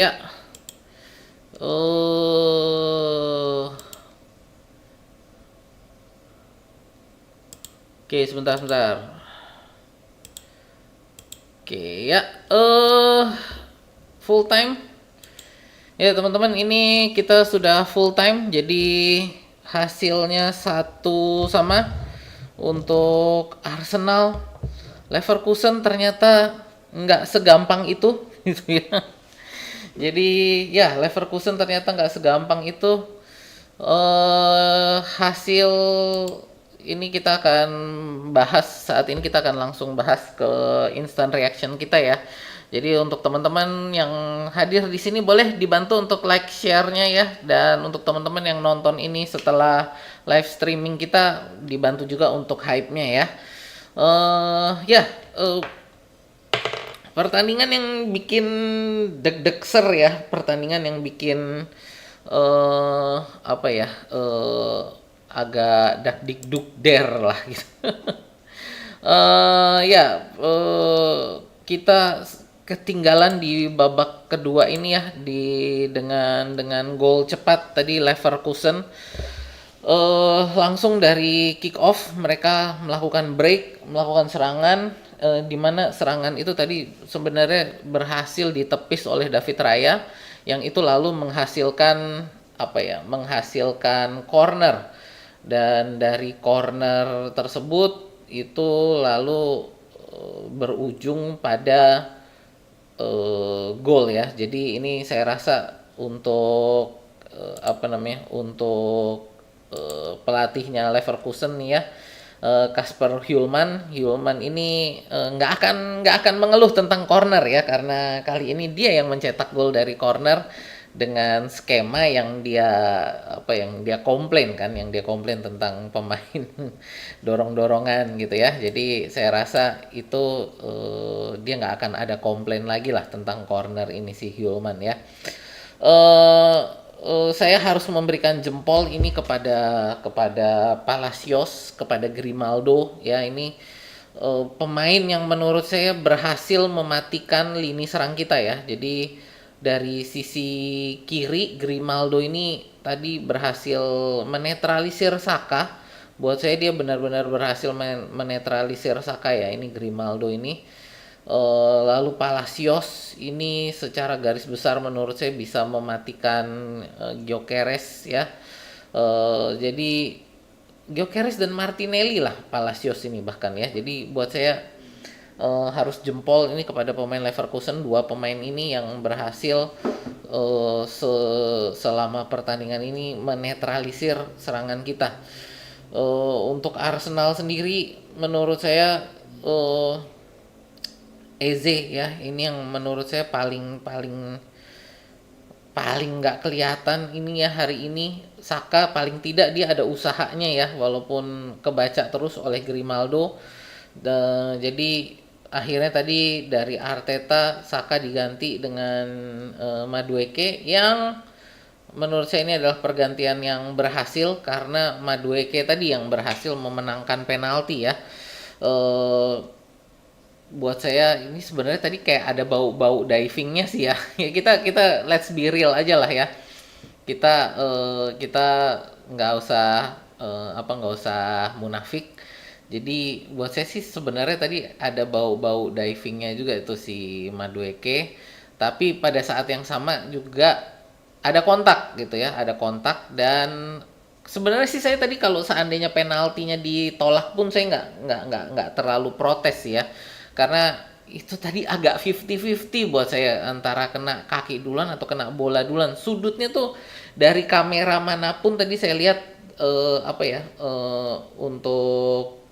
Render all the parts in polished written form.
Ya, eh oke, sebentar sebentar. Oke, ya, full time. Ya, teman-teman, ini kita sudah full time, jadi hasilnya satu sama untuk Arsenal. Leverkusen ternyata nggak segampang itu, gitu ya. Jadi ya, Leverkusen ternyata nggak segampang itu. Hasil ini kita akan bahas saat ini, kita akan langsung bahas ke instant reaction kita ya. Jadi untuk teman-teman yang hadir di sini boleh dibantu untuk like share-nya ya, dan untuk teman-teman yang nonton ini setelah live streaming kita dibantu juga untuk hype-nya ya. Ya, eh, pertandingan yang bikin deg-degser ya, pertandingan yang bikin apa ya, agak dak dikduk der lah gitu. Ya, kita ketinggalan di babak kedua ini ya, dengan gol cepat tadi Leverkusen. Langsung dari kick off mereka melakukan break, melakukan serangan, di mana serangan itu tadi sebenarnya berhasil ditepis oleh David Raya, yang itu lalu menghasilkan apa ya, menghasilkan corner, dan dari corner tersebut itu lalu berujung pada gol ya. Jadi ini saya rasa untuk apa namanya, untuk pelatihnya Leverkusen nih ya, Kasper Hjulman ini nggak akan mengeluh tentang corner ya, karena kali ini dia yang mencetak gol dari corner dengan skema yang dia apa, yang dia komplain kan, yang dia komplain tentang pemain dorong-dorongan gitu ya. Jadi saya rasa itu dia nggak akan ada komplain lagi lah tentang corner ini si Hjulman ya. eh saya harus memberikan jempol ini kepada Palacios, kepada Grimaldo ya. Ini pemain yang menurut saya berhasil mematikan lini serang kita ya. Jadi dari sisi kiri Grimaldo ini tadi berhasil menetralisir Saka. Buat saya dia benar-benar berhasil menetralisir Saka ya, ini Grimaldo ini. Lalu Palacios ini secara garis besar menurut saya bisa mematikan Gyökeres ya. Jadi Gyökeres dan Martinelli lah Palacios ini bahkan ya. Jadi buat saya harus jempol ini kepada pemain Leverkusen, dua pemain ini yang berhasil selama pertandingan ini menetralisir serangan kita. Untuk Arsenal sendiri menurut saya Eze ya, ini yang menurut saya paling paling paling nggak kelihatan ini ya hari ini. Saka paling tidak dia ada usahanya ya, walaupun kebaca terus oleh Grimaldo. Jadi akhirnya tadi dari Arteta Saka diganti dengan Madueke, yang menurut saya ini adalah pergantian yang berhasil karena Madueke tadi yang berhasil memenangkan penalti ya. eh Buat saya ini sebenarnya tadi kayak ada bau-bau divingnya sih ya. Ya kita kita let's be real aja lah ya. Kita nggak usah nggak usah munafik. Jadi buat saya sih sebenarnya tadi ada bau-bau divingnya juga itu si Madueke. Tapi pada saat yang sama juga ada kontak gitu ya, ada kontak. Dan sebenarnya sih saya tadi kalau seandainya penaltinya ditolak pun saya nggak terlalu protes ya, karena itu tadi agak 50-50 buat saya antara kena kaki duluan atau kena bola duluan. Sudutnya tuh dari kamera manapun tadi saya lihat apa ya, untuk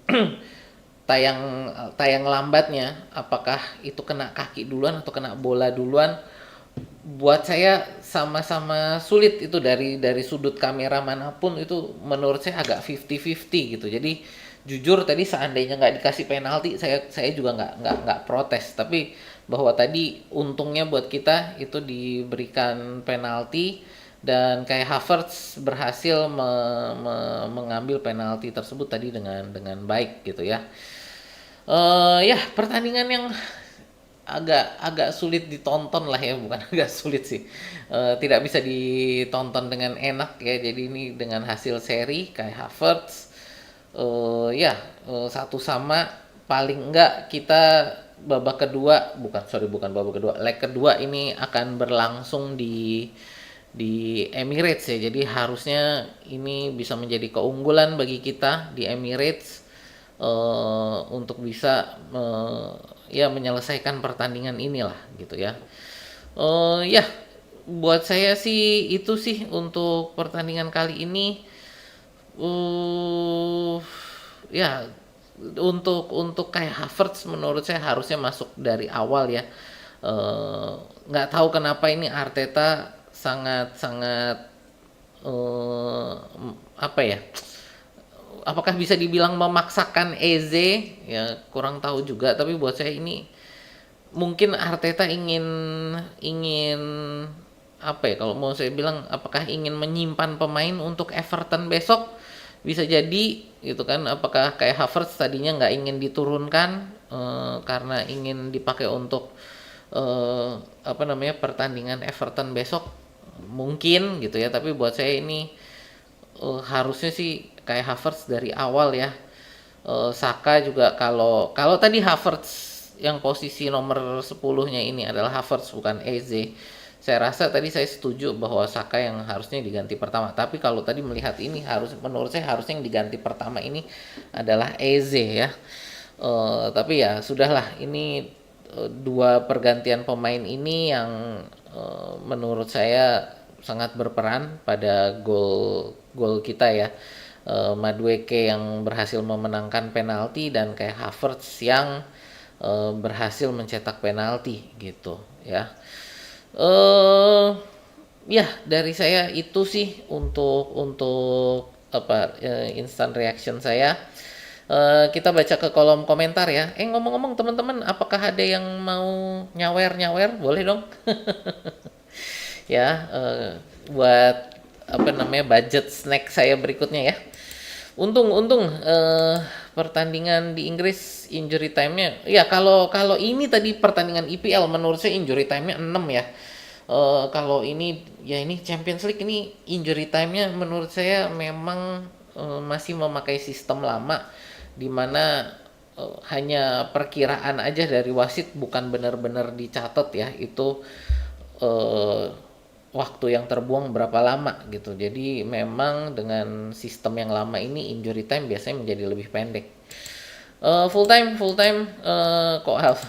tayang tayang lambatnya, apakah itu kena kaki duluan atau kena bola duluan, buat saya sama-sama sulit itu dari sudut kamera manapun. Itu menurut saya agak 50-50 gitu. Jadi jujur tadi seandainya nggak dikasih penalti, saya juga nggak protes. Tapi bahwa tadi untungnya buat kita itu diberikan penalti, dan kayak Havertz berhasil mengambil penalti tersebut tadi dengan baik gitu ya. Ya, pertandingan yang agak agak sulit ditonton lah ya, bukan agak sulit sih. Tidak bisa ditonton dengan enak ya. Jadi ini dengan hasil seri Kai Havertz, ya, satu sama, paling enggak kita babak kedua, bukan babak kedua, leg kedua ini akan berlangsung di Emirates ya. Jadi harusnya ini bisa menjadi keunggulan bagi kita di Emirates, untuk bisa ya menyelesaikan pertandingan inilah gitu ya. Ya, buat saya sih itu sih untuk pertandingan kali ini. Uh, ya, untuk kayak Havertz menurut saya harusnya masuk dari awal ya. Eh, nggak tahu kenapa ini Arteta sangat sangat, eh, apa ya? Apakah bisa dibilang memaksakan Eze? Ya kurang tahu juga. Tapi buat saya ini mungkin Arteta ingin ingin apa ya, kalau mau saya bilang, apakah ingin menyimpan pemain untuk Everton besok, bisa jadi gitu kan. Apakah kayak Havertz tadinya nggak ingin diturunkan, karena ingin dipakai untuk, eh, apa namanya, pertandingan Everton besok, mungkin gitu ya. Tapi buat saya ini, harusnya sih kayak Havertz dari awal ya. Saka juga, kalau kalau tadi Havertz yang posisi nomor 10-nya ini adalah Havertz bukan Eze. Saya rasa tadi saya setuju bahwa Saka yang harusnya diganti pertama. Tapi kalau tadi melihat ini, menurut saya harusnya yang diganti pertama ini adalah Eze ya. Tapi ya sudahlah, ini dua pergantian pemain ini yang, menurut saya sangat berperan pada gol gol kita ya. Madueke yang berhasil memenangkan penalti dan kayak Havertz yang, berhasil mencetak penalti gitu ya. Eh ya dari saya itu sih untuk apa, instant reaction saya. Kita baca ke kolom komentar ya. Ngomong-ngomong teman-teman, apakah ada yang mau nyawer-nyawer? Boleh dong. Ya, buat apa namanya, budget snack saya berikutnya ya. Untung pertandingan di Inggris injury time-nya ya, kalau kalau ini tadi pertandingan IPL menurut saya injury time-nya 6 ya. Kalau ini ya, ini Champions League, ini injury time-nya menurut saya memang, masih memakai sistem lama, di mana, hanya perkiraan aja dari wasit, bukan benar-benar dicatat ya itu, eh, waktu yang terbuang berapa lama gitu. Jadi memang dengan sistem yang lama ini injury time biasanya menjadi lebih pendek. Full time, kok half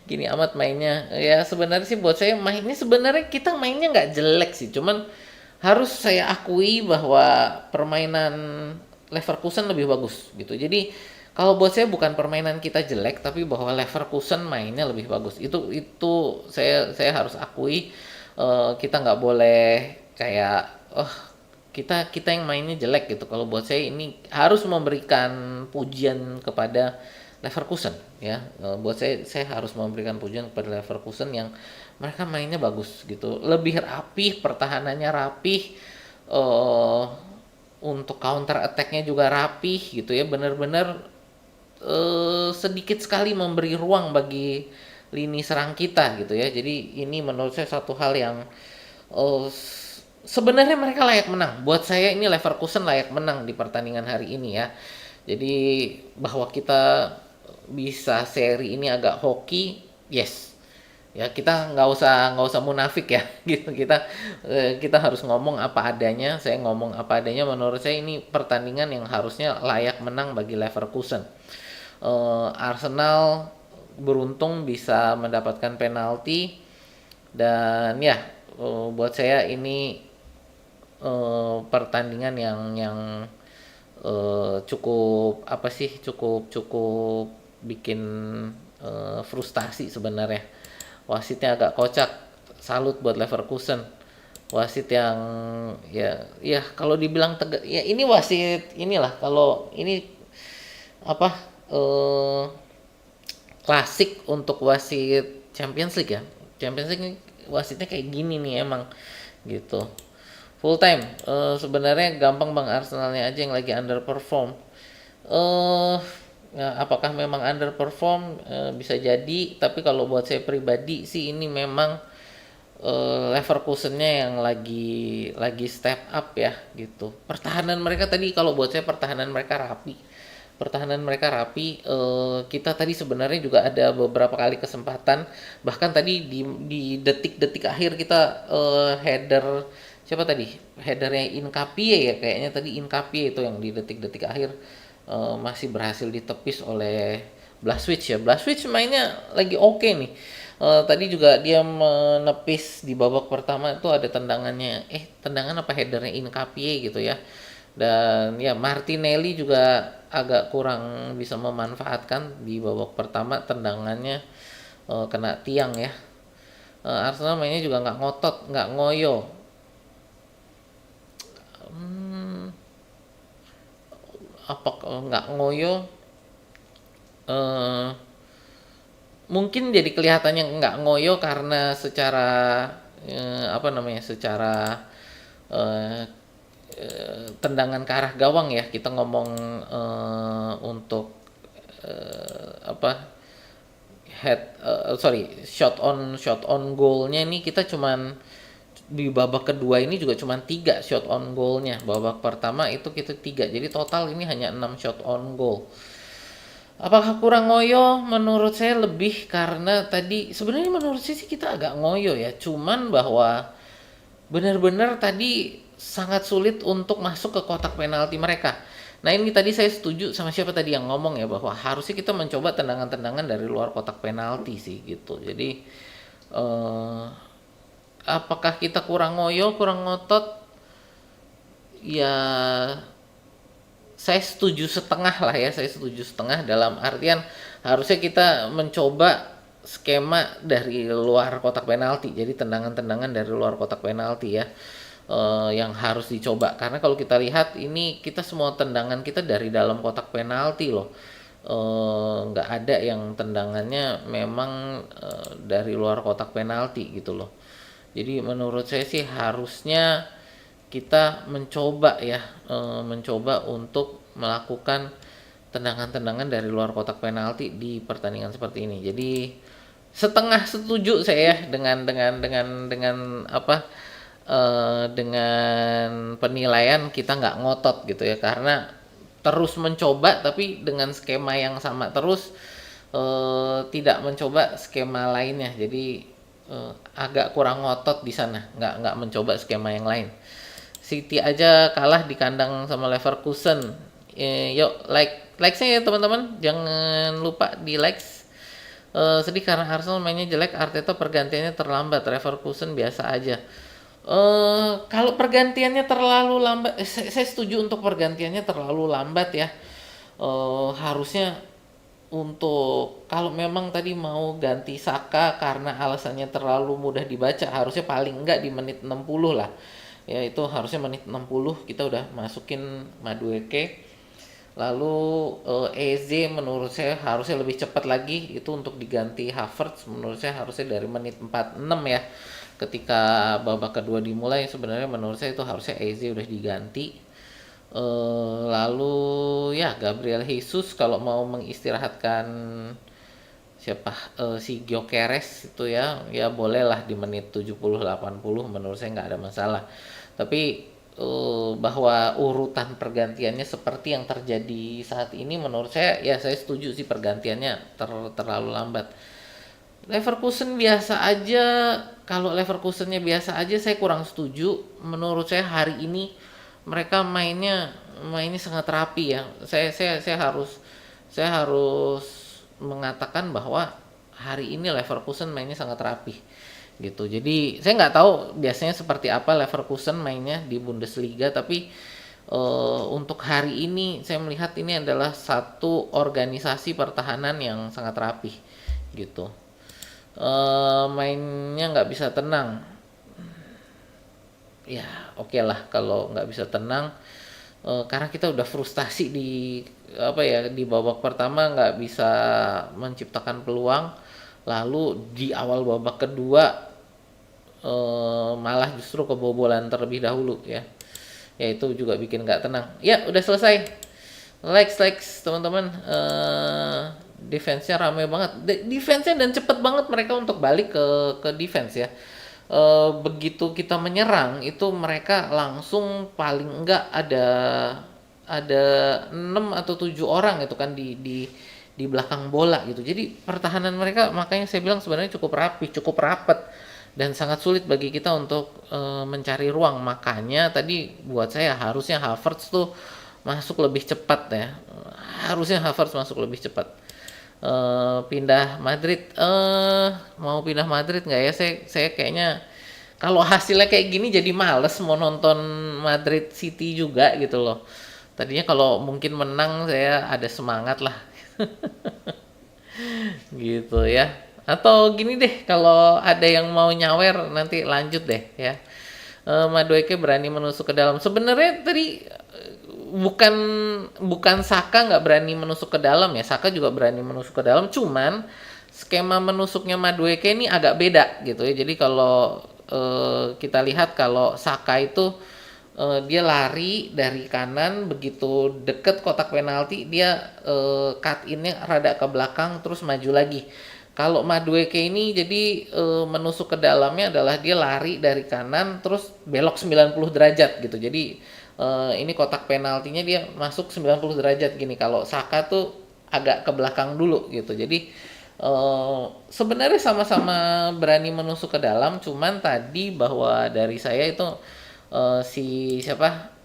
gini amat mainnya ya. Sebenarnya sih buat saya mainnya, sebenarnya kita mainnya nggak jelek sih, cuman harus saya akui bahwa permainan Leverkusen lebih bagus gitu. Jadi kalau buat saya bukan permainan kita jelek, tapi bahwa Leverkusen mainnya lebih bagus. Itu saya harus akui. Kita nggak boleh kayak, oh, kita kita yang mainnya jelek gitu. Kalau buat saya ini harus memberikan pujian kepada Leverkusen ya. Buat saya harus memberikan pujian kepada Leverkusen yang mereka mainnya bagus gitu. Lebih rapih, pertahanannya rapih, eh untuk counter attack-nya juga rapih gitu ya. Benar-benar, sedikit sekali memberi ruang bagi lini serang kita gitu ya. Jadi ini menurut saya satu hal yang, sebenarnya mereka layak menang. Buat saya ini Leverkusen layak menang di pertandingan hari ini ya. Jadi bahwa kita bisa seri ini agak hoki, yes. Ya kita nggak usah munafik ya gitu. Kita harus ngomong apa adanya. Saya ngomong apa adanya. Menurut saya ini pertandingan yang harusnya layak menang bagi Leverkusen. Arsenal beruntung bisa mendapatkan penalti, dan ya, buat saya ini, pertandingan yang cukup apa sih, cukup cukup bikin, frustasi sebenarnya. Wasitnya agak kocak. Salut buat Leverkusen. Wasit yang, ya kalau dibilang tegak ya, ini wasit inilah, kalau ini apa, klasik untuk wasit Champions League ya. Champions League ini wasitnya kayak gini nih emang gitu. Full time, sebenarnya gampang Bang, Arsenalnya aja yang lagi underperform. apakah memang underperform? Bisa jadi, tapi kalau buat saya pribadi sih ini memang Leverkusennya yang lagi step up ya gitu. Pertahanan mereka tadi, kalau buat saya pertahanan mereka rapi. Pertahanan mereka rapi. Kita tadi sebenarnya juga ada beberapa kali kesempatan, bahkan tadi di detik-detik akhir kita header siapa tadi? Headernya Inkapie ya, kayaknya tadi Inkapie itu yang di detik-detik akhir masih berhasil ditepis oleh Blažević ya. Blažević mainnya lagi oke nih. Tadi juga dia menepis di babak pertama itu ada tendangannya, tendangan apa headernya Inkapie gitu ya. Dan ya Martinelli juga agak kurang bisa memanfaatkan di babak pertama, tendangannya kena tiang ya. Arsenal mainnya juga nggak ngotot, nggak ngoyo. Apa nggak ngoyo? eh Mungkin jadi kelihatannya nggak ngoyo karena secara apa namanya, secara eh, tendangan ke arah gawang ya, kita ngomong untuk apa, shot on goalnya ini kita cuman di babak kedua ini juga cuman 3 shot on goalnya. Babak pertama itu kita 3, jadi total ini hanya 6 shot on goal. Apakah kurang ngoyo? Menurut saya lebih karena tadi sebenarnya menurut saya sih kita agak ngoyo ya. Cuman bahwa benar-benar tadi sangat sulit untuk masuk ke kotak penalti mereka. Nah ini tadi saya setuju sama siapa tadi yang ngomong ya, bahwa harusnya kita mencoba tendangan-tendangan dari luar kotak penalti sih gitu. Jadi eh, apakah kita kurang ngoyo, kurang ngotot? Ya saya setuju setengah lah ya, saya setuju setengah dalam artian harusnya kita mencoba skema dari luar kotak penalti, jadi tendangan-tendangan dari luar kotak penalti ya, yang harus dicoba, karena kalau kita lihat ini kita semua tendangan kita dari dalam kotak penalti loh. Nggak ada yang tendangannya memang dari luar kotak penalti gitu loh. Jadi menurut saya sih harusnya kita mencoba ya, mencoba untuk melakukan tendangan-tendangan dari luar kotak penalti di pertandingan seperti ini. Jadi setengah setuju saya ya dengan apa, dengan penilaian kita nggak ngotot gitu ya, karena terus mencoba tapi dengan skema yang sama terus, tidak mencoba skema lainnya. Jadi agak kurang ngotot di sana, nggak mencoba skema yang lain. City aja kalah di kandang sama Leverkusen. Yuk like saya ya teman-teman, jangan lupa di likes. Sedih karena Arsenal mainnya jelek, Arteta pergantiannya terlambat, Leverkusen biasa aja. Kalau pergantiannya terlalu lambat, saya setuju untuk pergantiannya terlalu lambat ya. Harusnya untuk kalau memang tadi mau ganti Saka karena alasannya terlalu mudah dibaca, harusnya paling enggak di menit 60 lah. Ya itu harusnya menit 60 kita udah masukin Madueke. Lalu Eze menurut saya harusnya lebih cepat lagi itu untuk diganti Havertz, menurut saya harusnya dari menit 46 ya. Ketika babak kedua dimulai sebenarnya menurut saya itu harusnya Eze udah diganti. Lalu ya Gabriel Jesus kalau mau mengistirahatkan siapa, si Gyökeres itu ya bolehlah di menit 70-80, menurut saya nggak ada masalah. Tapi bahwa urutan pergantiannya seperti yang terjadi saat ini menurut saya ya saya setuju sih pergantiannya terlalu lambat. Leverkusen biasa aja, kalau Leverkusennya biasa aja saya kurang setuju. Menurut saya hari ini mereka mainnya sangat rapi ya. Saya harus mengatakan bahwa hari ini Leverkusen mainnya sangat rapi gitu. Jadi saya nggak tahu biasanya seperti apa Leverkusen mainnya di Bundesliga, tapi untuk hari ini saya melihat ini adalah satu organisasi pertahanan yang sangat rapi gitu. Mainnya nggak bisa tenang ya, oke lah kalau nggak bisa tenang, karena kita udah frustasi di apa ya, di babak pertama nggak bisa menciptakan peluang, lalu di awal babak kedua malah justru kebobolan terlebih dahulu ya. Ya itu juga bikin nggak tenang. Ya udah selesai Lex teman-teman, defense-nya rame banget. Defense-nya dan cepet banget mereka untuk balik ke defense ya. Begitu kita menyerang itu mereka langsung paling enggak ada 6 atau 7 orang itu kan di belakang bola gitu. Jadi pertahanan mereka makanya saya bilang sebenarnya cukup rapi, cukup rapat dan sangat sulit bagi kita untuk mencari ruang. Makanya tadi buat saya harusnya Havertz tuh masuk lebih cepat ya. Harusnya Havertz masuk lebih cepat. Pindah Madrid, mau pindah Madrid nggak ya? Saya kayaknya kalau hasilnya kayak gini jadi males mau nonton Madrid City juga gitu loh. Tadinya kalau mungkin menang saya ada semangat lah gitu ya. Atau gini deh, kalau ada yang mau nyawer nanti lanjut deh ya. Madueke berani menusuk ke dalam. Sebenarnya tadi bukan bukan Saka nggak berani menusuk ke dalam ya. Saka juga berani menusuk ke dalam. Cuman skema menusuknya Madueke ini agak beda gitu ya. Jadi kalau kita lihat kalau Saka itu dia lari dari kanan begitu deket kotak penalti dia cut innya rada ke belakang terus maju lagi. Kalau Madueke ini jadi menusuk ke dalamnya adalah dia lari dari kanan terus belok 90 derajat gitu. Jadi ini kotak penaltinya dia masuk 90 derajat gini. Kalau Saka tuh agak ke belakang dulu gitu. Jadi sebenarnya sama-sama berani menusuk ke dalam, cuman tadi bahwa dari saya itu si siapa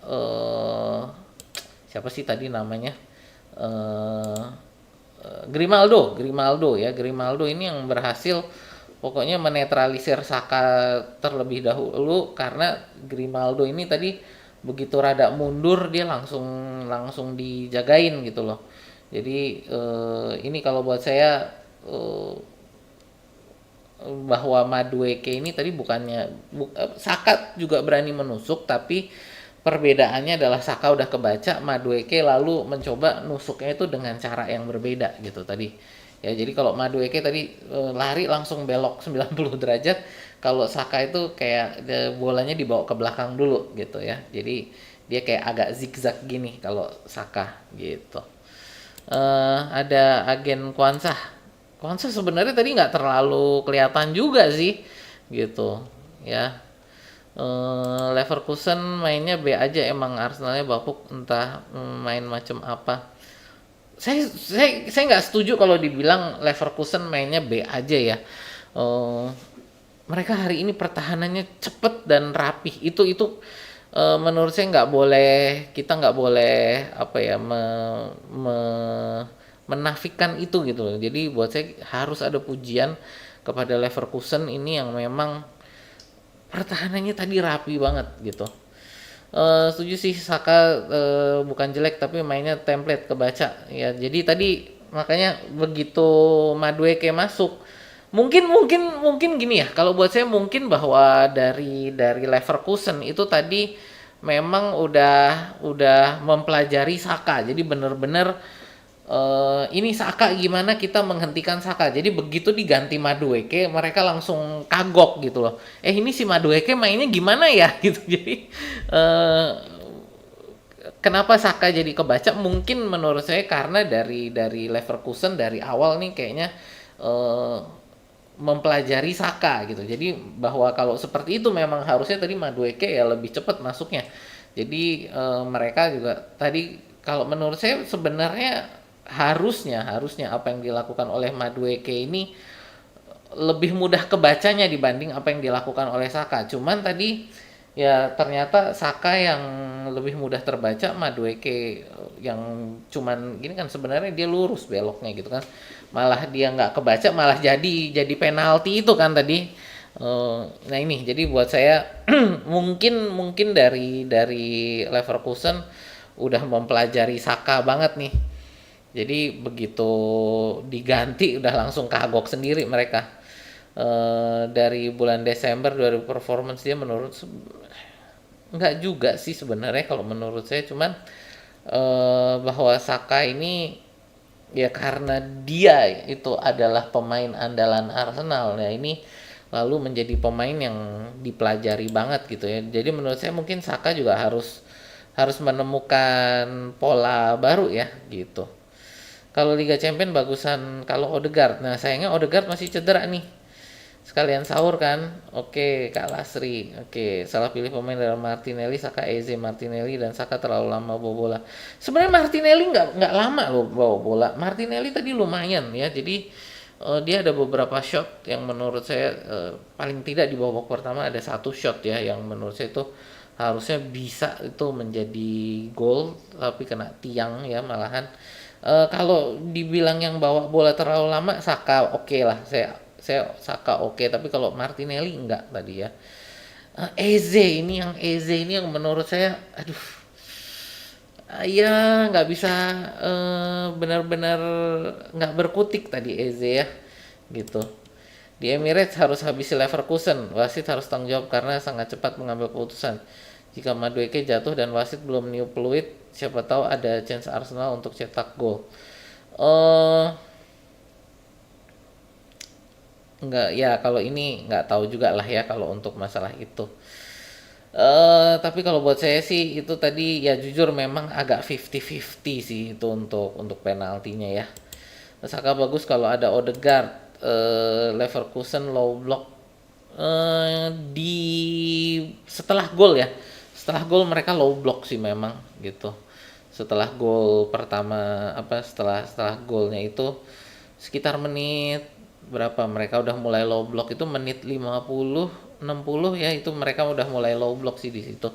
sih tadi namanya? eh Grimaldo ya. Grimaldo ini yang berhasil pokoknya menetralisir Saka terlebih dahulu karena Grimaldo ini tadi begitu rada mundur dia langsung langsung dijagain gitu loh. Jadi ini kalau buat saya bahwa Madueke ini tadi bukannya Saka juga berani menusuk tapi perbedaannya adalah Saka udah kebaca, Madueke lalu mencoba nusuknya itu dengan cara yang berbeda gitu tadi. Ya, jadi kalau Madueke tadi lari langsung belok 90 derajat, kalau Saka itu kayak bolanya dibawa ke belakang dulu gitu ya. Jadi dia kayak agak zigzag gini kalau Saka gitu. Ada agen Kwanzaa. Kwanzaa sebenarnya tadi nggak terlalu kelihatan juga sih gitu ya. Leverkusen mainnya B aja emang Arsenalnya bapuk entah main macam apa. Saya nggak setuju kalau dibilang Leverkusen mainnya B aja ya. Eh, Mereka hari ini pertahanannya cepet dan rapih. Itu menurut saya nggak boleh kita nggak boleh apa ya menafikan itu gitu loh. Jadi buat saya harus ada pujian kepada Leverkusen ini yang memang pertahanannya tadi rapi banget gitu. Setuju sih Saka bukan jelek tapi mainnya template kebaca ya. Jadi tadi makanya begitu Madueke masuk mungkin gini ya. Kalau buat saya mungkin bahwa dari Leverkusen itu tadi memang udah mempelajari Saka. Jadi bener-bener ini Saka gimana kita menghentikan Saka. Jadi begitu diganti Madueke, mereka langsung kagok gitu loh. Ini si Madueke mainnya gimana ya gitu. Jadi kenapa Saka jadi kebaca? Mungkin menurut saya karena dari Leverkusen dari awal nih kayaknya eh, mempelajari Saka gitu. Jadi bahwa kalau seperti itu memang harusnya tadi Madueke ya lebih cepat masuknya. Jadi mereka juga tadi kalau menurut saya sebenarnya harusnya apa yang dilakukan oleh Madueke ini lebih mudah kebacanya dibanding apa yang dilakukan oleh Saka. Cuman tadi ya ternyata Saka yang lebih mudah terbaca, Madueke yang cuman gini kan sebenarnya dia lurus beloknya gitu kan. Malah dia nggak kebaca malah jadi penalti itu kan tadi. Nah ini jadi buat saya mungkin dari Leverkusen udah mempelajari Saka banget nih. Jadi begitu diganti udah langsung kagok sendiri mereka. Dari bulan Desember 2000 performance dia menurut nggak juga sih sebenarnya kalau menurut saya cuman bahwa Saka ini ya karena dia itu adalah pemain andalan Arsenal ya ini lalu menjadi pemain yang dipelajari banget gitu ya. Jadi menurut saya mungkin Saka juga harus harus menemukan pola baru ya gitu. Kalau Liga Champion bagusan kalau Odegaard. Nah, sayangnya Odegaard masih cedera nih. Sekalian sahur kan. Oke, Kak Lasri. Oke, salah pilih pemain dari Martinelli, Saka, Eze, Martinelli dan Saka terlalu lama bawa bola. Sebenarnya Martinelli nggak lama loh bawa bola. Martinelli tadi lumayan ya. Jadi dia ada beberapa shot yang menurut saya paling tidak di babak pertama ada satu shot ya yang menurut saya itu harusnya bisa itu menjadi gol tapi kena tiang ya malahan. Kalau dibilang yang bawa bola terlalu lama Saka oke lah saya Saka oke tapi kalau Martinelli enggak tadi ya. Eze ini yang menurut saya aduh ya nggak bisa benar-benar nggak berkutik tadi Eze ya gitu. Di Emirates harus habisi Leverkusen, wasit harus tanggung jawab karena sangat cepat mengambil keputusan. Jika Madueke jatuh dan wasit belum niup peluit, siapa tahu ada chance Arsenal untuk cetak gol. Enggak ya kalau ini nggak tahu juga lah ya kalau untuk masalah itu. Tapi kalau buat saya sih itu tadi ya jujur memang agak 50-50 sih itu untuk penaltinya ya. Saka bagus kalau ada Odegaard, Leverkusen low block di setelah gol ya. Setelah gol mereka low block sih memang gitu. Setelah gol pertama setelah golnya itu sekitar menit berapa mereka udah mulai low block itu menit 50-60 ya itu mereka udah mulai low block sih di situ.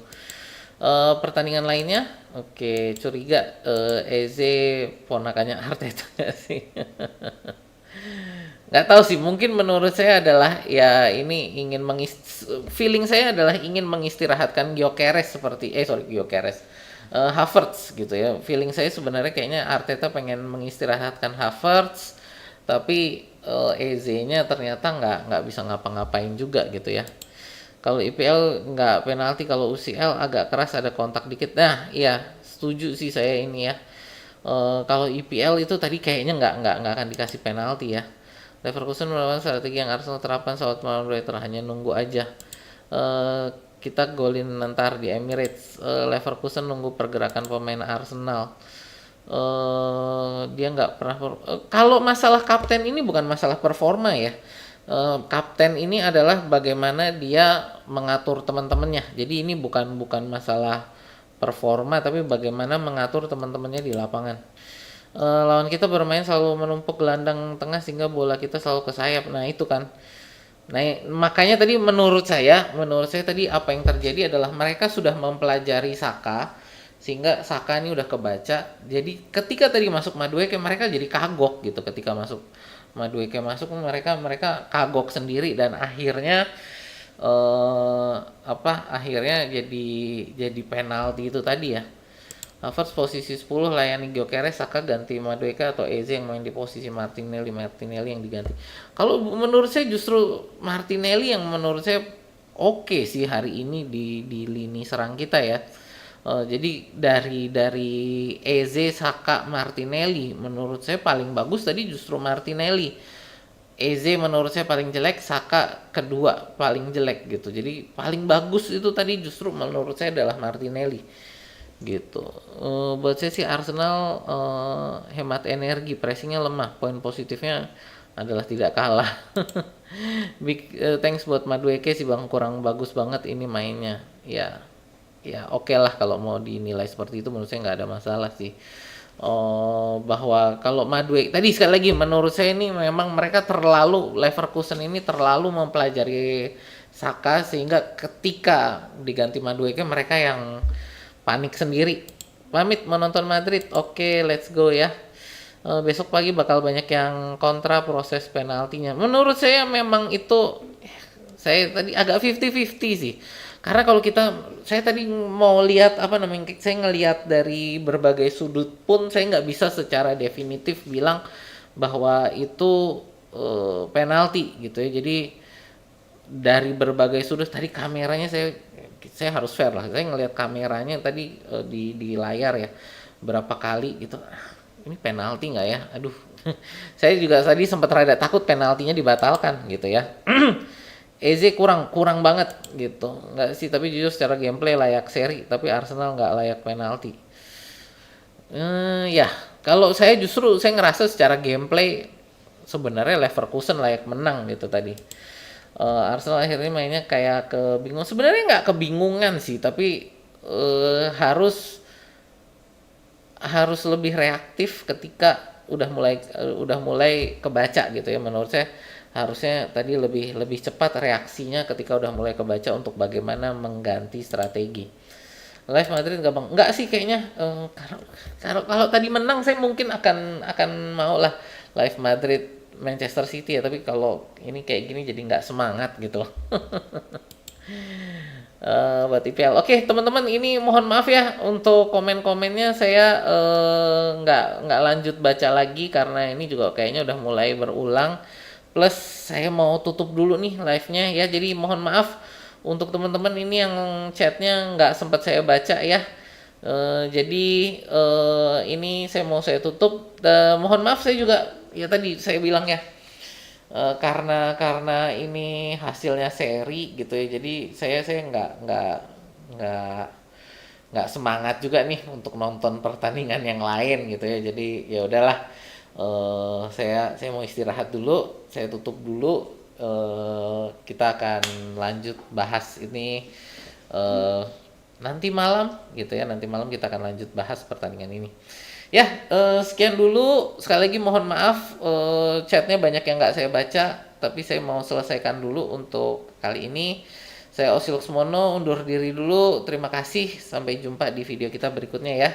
Pertandingan lainnya oke curiga Eze ponakannya Arteta gak sih? Nggak tahu sih mungkin menurut saya adalah ya ini feeling saya adalah ingin mengistirahatkan Gyökeres Havertz gitu ya. Feeling saya sebenarnya kayaknya Arteta pengen mengistirahatkan Havertz tapi Eze-nya ternyata nggak bisa ngapa-ngapain juga gitu ya. Kalau IPL nggak penalti, kalau UCL agak keras ada kontak dikit. Nah, iya setuju sih saya ini ya. Kalau IPL itu tadi kayaknya nggak akan dikasih penalti ya. Leverkusen melawan strategi yang Arsenal terapkan saat melawan Brighton hanya nunggu aja. Kita golin ntar di Emirates. Leverkusen nunggu pergerakan pemain Arsenal. Dia nggak pernah kalau masalah kapten ini bukan masalah performa ya. Kapten ini adalah bagaimana dia mengatur teman-temannya. Jadi ini bukan masalah performa tapi bagaimana mengatur teman-temannya di lapangan. Lawan kita bermain selalu menumpuk gelandang tengah sehingga bola kita selalu ke sayap. Nah, itu kan. Nah, makanya tadi menurut saya tadi apa yang terjadi adalah mereka sudah mempelajari Saka sehingga Saka ini udah kebaca. Jadi ketika tadi masuk Madueke mereka jadi kagok gitu ketika masuk Madueke mereka kagok sendiri dan akhirnya akhirnya jadi penalti itu tadi ya. Havertz posisi 10 layani Gyökeres, Saka ganti Madueke atau Eze yang main di posisi Martinelli yang diganti. Kalau menurut saya justru Martinelli yang menurut saya oke sih hari ini di lini serang kita ya. Jadi dari Eze, Saka, Martinelli menurut saya paling bagus tadi justru Martinelli. Eze menurut saya paling jelek, Saka kedua paling jelek gitu. Jadi paling bagus itu tadi justru menurut saya adalah Martinelli gitu. Buat saya sih Arsenal hemat energi, pressingnya lemah. Poin positifnya adalah tidak kalah. Big thanks buat Madueke sih bang, kurang bagus banget ini mainnya. Ya oke lah kalau mau dinilai seperti itu menurut saya nggak ada masalah sih. Bahwa kalau Madueke tadi sekali lagi menurut saya ini memang mereka Leverkusen ini terlalu mempelajari Saka sehingga ketika diganti Madueke mereka yang panik sendiri. Pamit menonton Madrid. Oke, let's go ya. Besok pagi bakal banyak yang kontra proses penaltinya. Menurut saya memang itu saya tadi agak 50-50 sih. Karena kalau saya tadi mau lihat saya ngelihat dari berbagai sudut pun saya nggak bisa secara definitif bilang bahwa itu penalti gitu ya. Jadi dari berbagai sudut tadi kameranya saya harus fair lah. Saya ngelihat kameranya tadi di layar ya berapa kali gitu. Ini penalti nggak ya? Aduh, saya juga tadi sempat rada takut penaltinya dibatalkan gitu ya. Eze kurang banget gitu. Nggak sih, tapi jujur secara gameplay layak seri, tapi Arsenal nggak layak penalti. Ya, kalau saya justru saya ngerasa secara gameplay sebenarnya Leverkusen layak menang gitu tadi. Arsenal akhirnya mainnya kayak kebingungan. Sebenarnya nggak kebingungan sih, tapi harus lebih reaktif ketika udah mulai kebaca gitu ya. Menurut saya harusnya tadi lebih lebih cepat reaksinya ketika udah mulai kebaca untuk bagaimana mengganti strategi. Live Madrid nggak sih kayaknya. Kalau tadi menang saya mungkin akan mau lah Live Madrid Manchester City ya, tapi kalau ini kayak gini jadi nggak semangat gitu loh. Buat IPL. Oke, teman-teman, ini mohon maaf ya untuk komen-komennya, saya nggak lanjut baca lagi karena ini juga kayaknya udah mulai berulang. Plus saya mau tutup dulu nih live-nya ya. Jadi mohon maaf untuk teman-teman ini yang chatnya nggak sempat saya baca ya. Jadi ini saya tutup. Mohon maaf, saya juga ya tadi saya bilang ya, karena ini hasilnya seri gitu ya, jadi saya nggak semangat juga nih untuk nonton pertandingan yang lain gitu ya. Jadi ya udahlah, saya mau istirahat dulu, saya tutup dulu. Kita akan lanjut bahas ini eh, nanti malam gitu ya. Nanti malam kita akan lanjut bahas pertandingan ini. Ya, sekian dulu. Sekali lagi mohon maaf, chatnya banyak yang nggak saya baca, tapi saya mau selesaikan dulu untuk kali ini. Saya Osi Luxmono undur diri dulu. Terima kasih. Sampai jumpa di video kita berikutnya ya.